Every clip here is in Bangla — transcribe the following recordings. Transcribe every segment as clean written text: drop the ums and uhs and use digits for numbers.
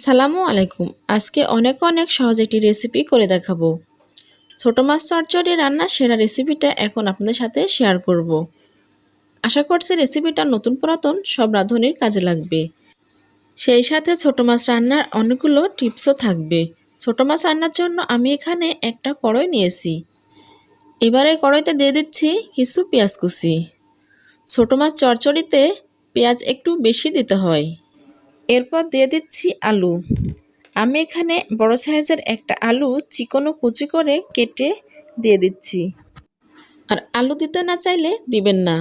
আসসালামু আলাইকুম। আজকে অনেক অনেক সহজ একটি রেসিপি করে দেখাবো। ছোট মাছ চচ্চড়ি রান্নার সেরা রেসিপিটা এখন আপনাদের সাথে শেয়ার করব। আশা করছি রেসিপিটা নতুন পুরাতন সব রাঁধুনির কাজে লাগবে। সেই সাথে ছোট মাছ রান্নার অনেকগুলো টিপসও থাকবে। ছোট মাছ রান্নার জন্য আমি এখানে একটা কড়াই নিয়েছি। এবারে কড়াইতে দিয়ে দিচ্ছি কিছু পেঁয়াজ কুচি। ছোট মাছ চচ্চড়িতে পেঁয়াজ একটু বেশি দিতে হয়। এরপর দিয়ে দিচ্ছি আলু। আমি এখানে বড় সাইজের একটা আলু চিকন কুচি করে কেটে দিয়ে দিচ্ছি। আর আলু দিতে না চাইলে দিবেন না,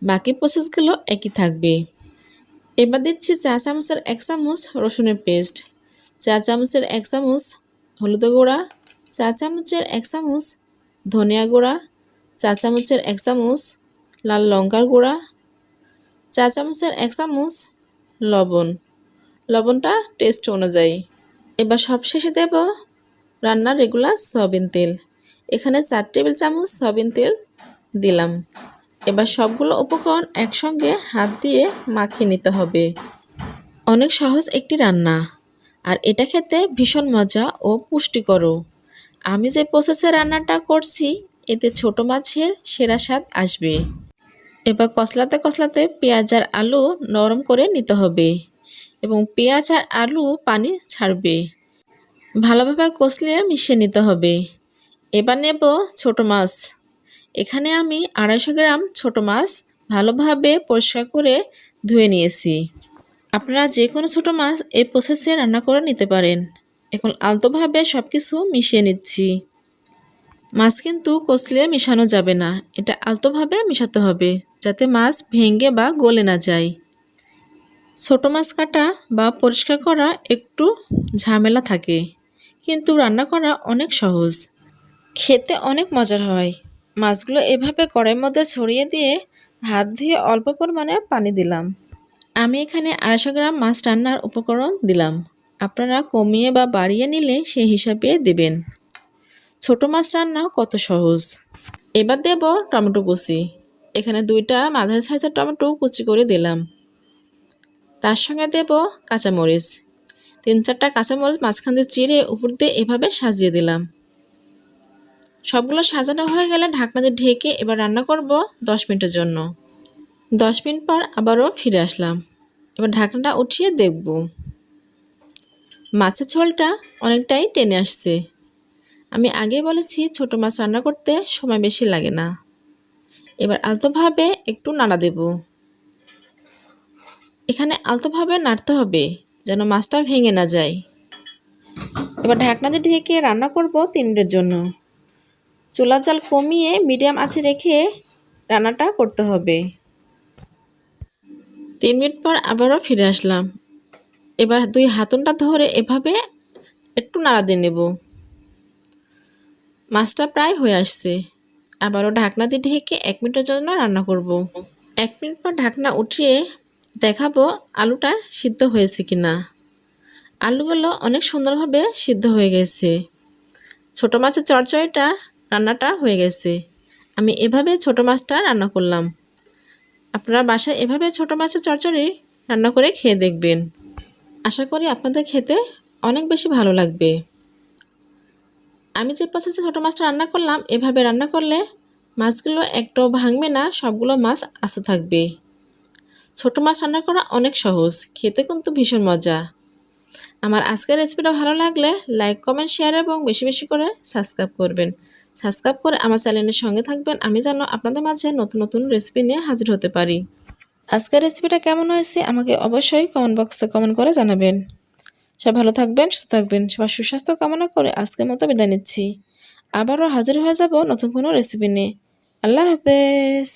বাকি প্রসেসগুলো একই থাকবে। এবার দিচ্ছি চা চামচের 1 চামচ রসুনের পেস্ট, চা চামচের 1 চামচ হলুদ গুঁড়া, চা চামচের 1 চামচ ধনিয়া গুঁড়া, চা চামচের 1 চামচ লাল লঙ্কার গুঁড়া, চা চামচের 1 চামচ লবণটা টেস্ট অনুযায়ী। এবার সবশেষে দেব রান্নার রেগুলার সয়াবিন তেল। এখানে 4 টেবিল চামচ সয়াবিন তেল দিলাম। এবার সবগুলো উপকরণ একসঙ্গে হাত দিয়ে মাখিয়ে নিতে হবে। অনেক সহজ একটি রান্না, আর এটা খেতে ভীষণ মজা ও পুষ্টিকরও। আমি যে প্রসেসে রান্নাটা করছি এতে ছোট মাছের সেরা স্বাদ আসবে। এবার কষলাতে পেঁয়াজ আর আলু নরম করে নিতে হবে এবং পেঁয়াজ আর আলু পানি ছাড়বে। ভালোভাবে কষলিয়ে মিশিয়ে নিতে হবে। এবার নেব ছোট মাছ। এখানে আমি 250 গ্রাম ছোট মাছ ভালোভাবে পরিষ্কার করে ধুয়ে নিয়েছি। আপনারা যে কোনো ছোট মাছ এই প্রসেসে রান্না করে নিতে পারেন। এখন আলতোভাবে সব কিছু মিশিয়ে নিচ্ছি। মাছ কিন্তু কষলিয়ে মেশানো যাবে না, এটা আলতোভাবে মেশাতে হবে যাতে মাছ ভেঙে বা গলে না যায়। ছোট মাছ কাটা বা পরিষ্কার করা একটু ঝামেলা থাকে, কিন্তু রান্না করা অনেক সহজ, খেতে অনেক মজার হয়। মাছগুলো এভাবে কড়াইয়ের মধ্যে ছড়িয়ে দিয়ে হাত ধুয়ে অল্প পরিমাণে পানি দিলাম। আমি এখানে 250 গ্রাম মাছ রান্নার উপকরণ দিলাম। আপনারা কমিয়ে বা বাড়িয়ে নিলে সেই হিসাবে দেবেন। ছোট মাছ রান্না কত সহজ। এবার দেব টমেটো কুচি। এখানে 2টা মাঝারি সাইজের টমেটো কুচি করে দিলাম। তার সঙ্গে দেব কাঁচামরিচ, 3-4টা কাঁচামরিচ মাঝখান দিয়ে চিড়ে উপর দিয়ে এভাবে সাজিয়ে দিলাম। সবগুলো সাজানো হয়ে গেলে ঢাকনা দিয়ে ঢেকে এবার রান্না করব 10 মিনিটের জন্য। 10 মিনিট পর আবারও ফিরে আসলাম। এবার ঢাকনাটা উঠিয়ে দেখব মাছের ঝোলটা অনেকটাই টেনে আসছে। আমি আগে বলেছি ছোট মাছ রান্না করতে সময় বেশি লাগে না। এবার আলতোভাবে একটু নাড়া দেব। এখানে আলতোভাবে নাড়তে হবে যেন মাছটা ভেঙে না যায়। এবার ঢাকনা দিয়ে ঢেকে রান্না করব 3 মিনিটের জন্য। চুলার জাল কমিয়ে মিডিয়াম আঁচে রেখে রান্নাটা করতে হবে। 3 মিনিট পর আবারও ফিরে আসলাম। এবার 2 হাতনটা ধরে এভাবে একটু নাড়া দিয়ে নেব। মাছটা প্রায় হয়ে আসছে। আবারও ঢাকনা দিয়ে ঢেকে 1 মিনিটের জন্য রান্না করব। 1 মিনিট পর ঢাকনা উঠিয়ে দেখাবো আলুটা সিদ্ধ হয়েছে কিনা। আলুগুলো অনেক সুন্দরভাবে সিদ্ধ হয়ে গেছে। ছোট মাছের চচ্চড়িটা রান্নাটা হয়ে গেছে। আমি এভাবে ছোট মাছটা রান্না করলাম। আপনারা বাসায় এভাবে ছোট মাছের চচ্চড়ি রান্না করে খেয়ে দেখবেন। আশা করি আপনাদের খেতে অনেক বেশি ভালো লাগবে। আমি যে প্রসেসে ছোট মাছটা রান্না করলাম এভাবে রান্না করলে মাছগুলো একটাও ভাঙবে না, সবগুলো মাছ আস্ত থাকবে। ছোট মাছ রান্না করা অনেক সহজ, খেতে কিন্তু ভীষণ মজা। আমার আজকের রেসিপিটা ভালো লাগলে লাইক, কমেন্ট, শেয়ার এবং বেশি বেশি করে সাবস্ক্রাইব করবেন। সাবস্ক্রাইব করে আমার চ্যানেলের সঙ্গে থাকবেন, আমি যেন আপনাদের মাঝে নতুন নতুন রেসিপি নিয়ে হাজির হতে পারি। আজকের রেসিপিটা কেমন হয়েছে আমাকে অবশ্যই কমেন্ট বক্সে কমেন্ট করে জানাবেন। সবাই ভালো থাকবেন, সুস্থ থাকবেন। সবার সুস্বাস্থ্য কামনা করে আজকের মতো বিদায় নিচ্ছি। আবারও হাজির হয়ে যাব নতুন কোনো রেসিপি নিয়ে। আল্লাহ হাফেজ।